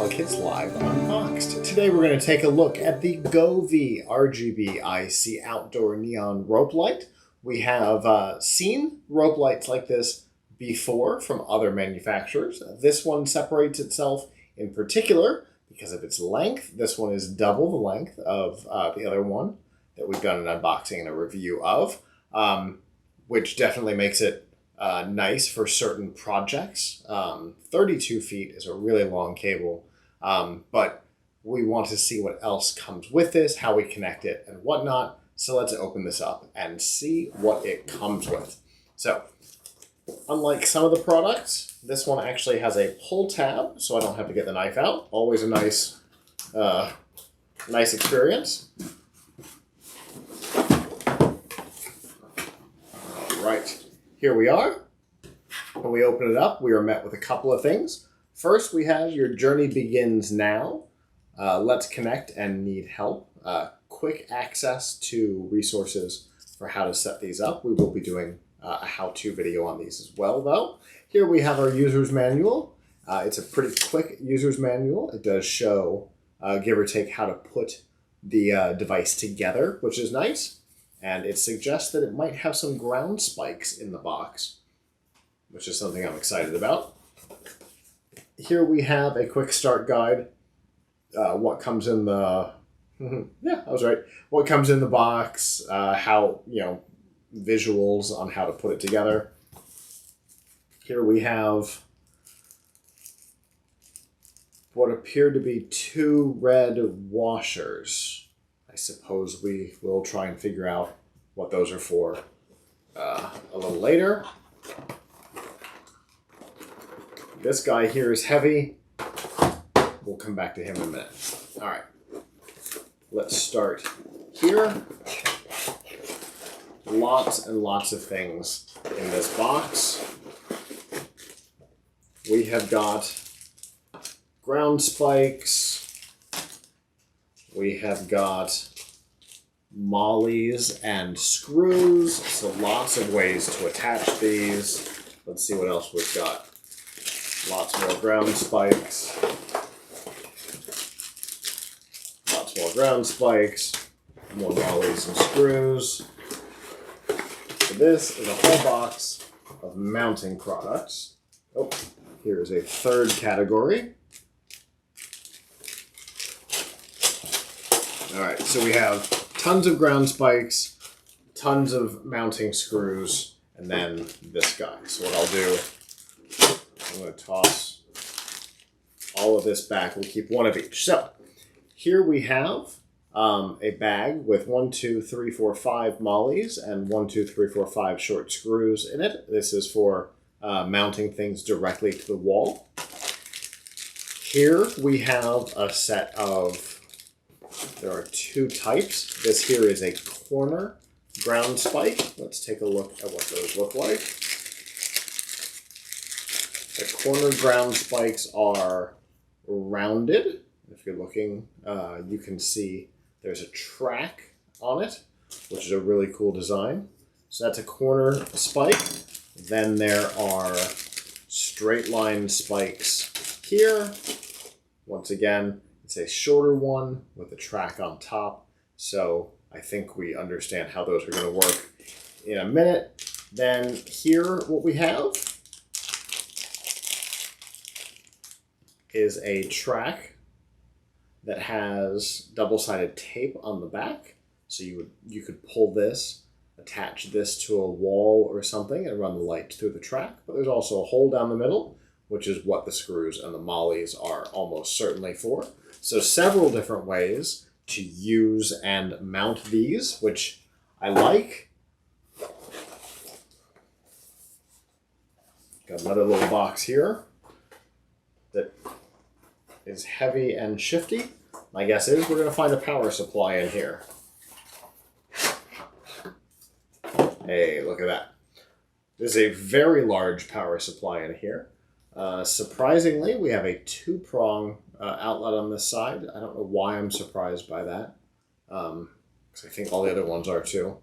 PLUGHITZ Live Unboxed. Today we're going to take a look at the Govee RGBIC outdoor neon rope light. We have seen rope lights like this before from other manufacturers. This one separates itself in particular because of its length. This one is double the length of the other one that we've done an unboxing and a review of, which definitely makes it nice for certain projects. 32 feet is a really long cable, but we want to see what else comes with this, how we connect it and whatnot. So let's open this up and see what it comes with. So unlike some of the products, this one actually has a pull tab, so I don't have to get the knife out. Always a nice experience. All right. Here we are. When we open it up, we are met with a couple of things. First, we have your journey begins now. Let's connect and need help. Quick access to resources for how to set these up. We will be doing a how-to video on these as well, though. Here we have our user's manual. It's a pretty quick user's manual. It does show, give or take, how to put the device together, which is nice. And it suggests that it might have some ground spikes in the box, which is something I'm excited about. Here we have a quick start guide. What comes in the... yeah, I was right. What comes in the box, how, visuals on how to put it together. Here we have what appear to be two red washers. I suppose we will try and figure out what those are for a little later. This guy here is heavy. We'll come back to him in a minute. All right. Let's start here. Lots and lots of things in this box. We have got ground spikes. We have got mollies and screws, so lots of ways to attach these. Let's see what else we've got. Lots more ground spikes. Lots more ground spikes. More mollies and screws. So this is a whole box of mounting products. Oh, here is a third category. All right, so we have tons of ground spikes, tons of mounting screws, and then this guy. So what I'll do, I'm going to toss all of this back. We'll keep one of each. So here we have a bag with 1, 2, 3, 4, 5 mollies and 1, 2, 3, 4, 5 short screws in it. This is for mounting things directly to the wall. Here we have a set of... There are two types. This here is a corner ground spike. Let's take a look at what those look like. The corner ground spikes are rounded. If you're looking, you can see there's a track on it, which is a really cool design. So that's a corner spike. Then there are straight line spikes here. Once again, it's a shorter one with a track on top. So I think we understand how those are going to work in a minute. Then here, what we have is a track that has double-sided tape on the back. So you could pull this, attach this to a wall or something and run the light through the track. But there's also a hole down the middle, which is what the screws and the mollies are almost certainly for. So several different ways to use and mount these, which I like. Got another little box here that is heavy and shifty. My guess is we're going to find a power supply in here. Hey, look at that. There's a very large power supply in here. Surprisingly, we have a 2-prong outlet on this side. I don't know why I'm surprised by that, because I think all the other ones are too.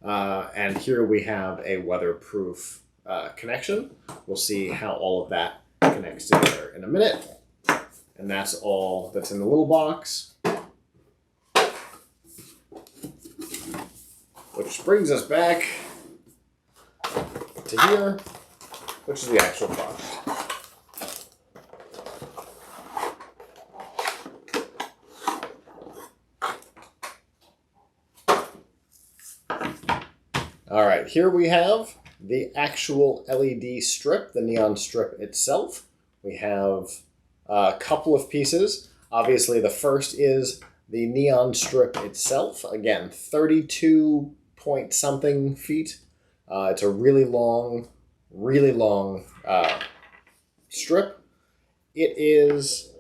And here we have a weatherproof connection. We'll see how all of that connects together in a minute. And that's all that's in the little box. Which brings us back to here, which is the actual product. All right, here we have the actual LED strip, the neon strip itself. We have a couple of pieces. Obviously, the first is the neon strip itself. Again, 32 point something feet. It's a really long strip. It is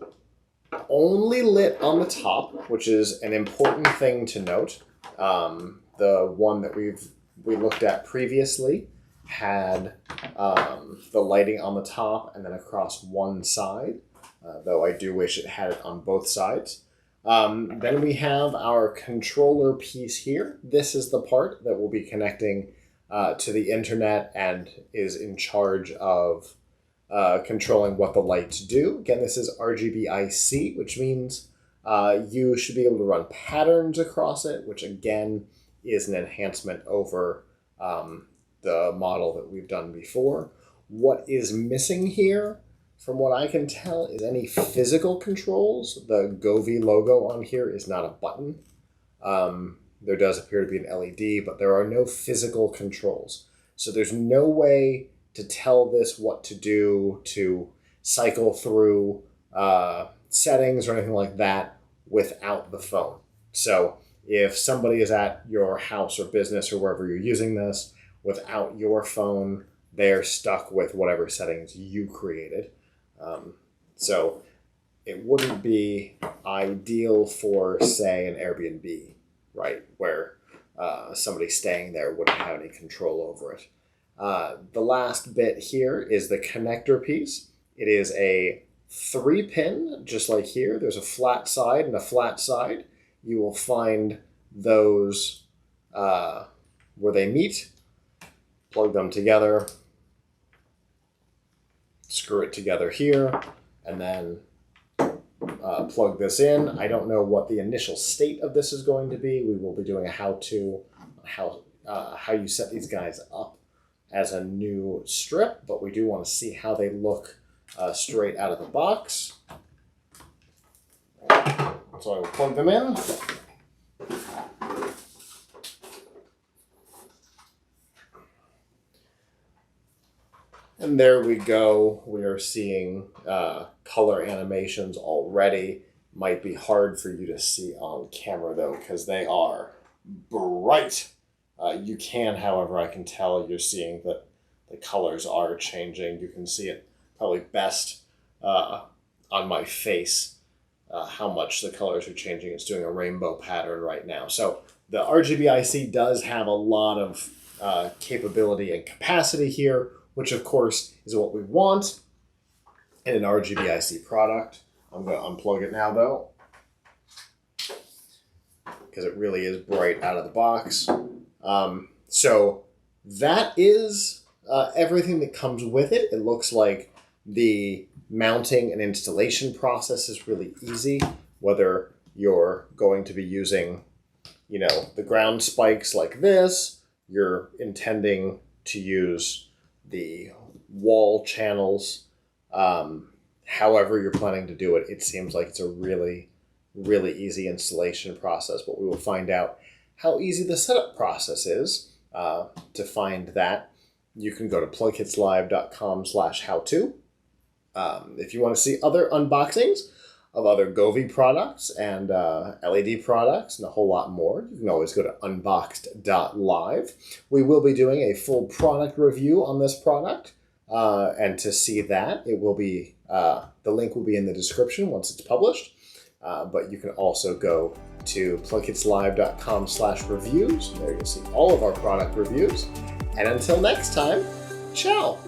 only lit on the top, which is an important thing to note. The one that we looked at previously had the lighting on the top and then across one side, though I do wish it had it on both sides. Then we have our controller piece here. This is the part that will be connecting to the internet and is in charge of controlling what the lights do. Again, this is RGBIC, which means you should be able to run patterns across it, which again is an enhancement over the model that we've done before. What is missing here, from what I can tell, is any physical controls. The Govee logo on here is not a button. There does appear to be an LED, but there are no physical controls. So there's no way to tell this what to do, to cycle through settings or anything like that without the phone. So if somebody is at your house or business or wherever you're using this without your phone, they're stuck with whatever settings you created. So it wouldn't be ideal for, say, an Airbnb, right, where somebody staying there wouldn't have any control over it. The last bit here is the connector piece. It is a 3-pin, just like here. There's a flat side and a flat side. You will find those where they meet, plug them together, screw it together here, and then plug this in. I don't know what the initial state of this is going to be. We will be doing a how-to on how you set these guys up as a new strip, but we do want to see how they look straight out of the box. So I will plug them in. And there we go. We are seeing color animations already. Might be hard for you to see on camera though, because they are bright. You can, however, I can tell you're seeing that the colors are changing. You can see it probably best on my face, how much the colors are changing. It's doing a rainbow pattern right now. So the RGBIC does have a lot of capability and capacity here, which of course is what we want in an RGBIC product. I'm going to unplug it now though, because it really is bright out of the box. So that is everything that comes with it. It looks like the mounting and installation process is really easy, whether you're going to be using, the ground spikes like this, you're intending to use the wall channels, however you're planning to do it. It seems like it's a really, really easy installation process, but we will find out how easy the setup process is. To find that, you can go to PLUGHITZLive.com/how-to. If you want to see other unboxings of other Govee products and LED products and a whole lot more, you can always go to unboxed.live. We will be doing a full product review on this product, and to see that, it will be the link will be in the description once it's published. But you can also go to PLUGHITZLive.com/reviews. There you'll see all of our product reviews. And until next time, ciao!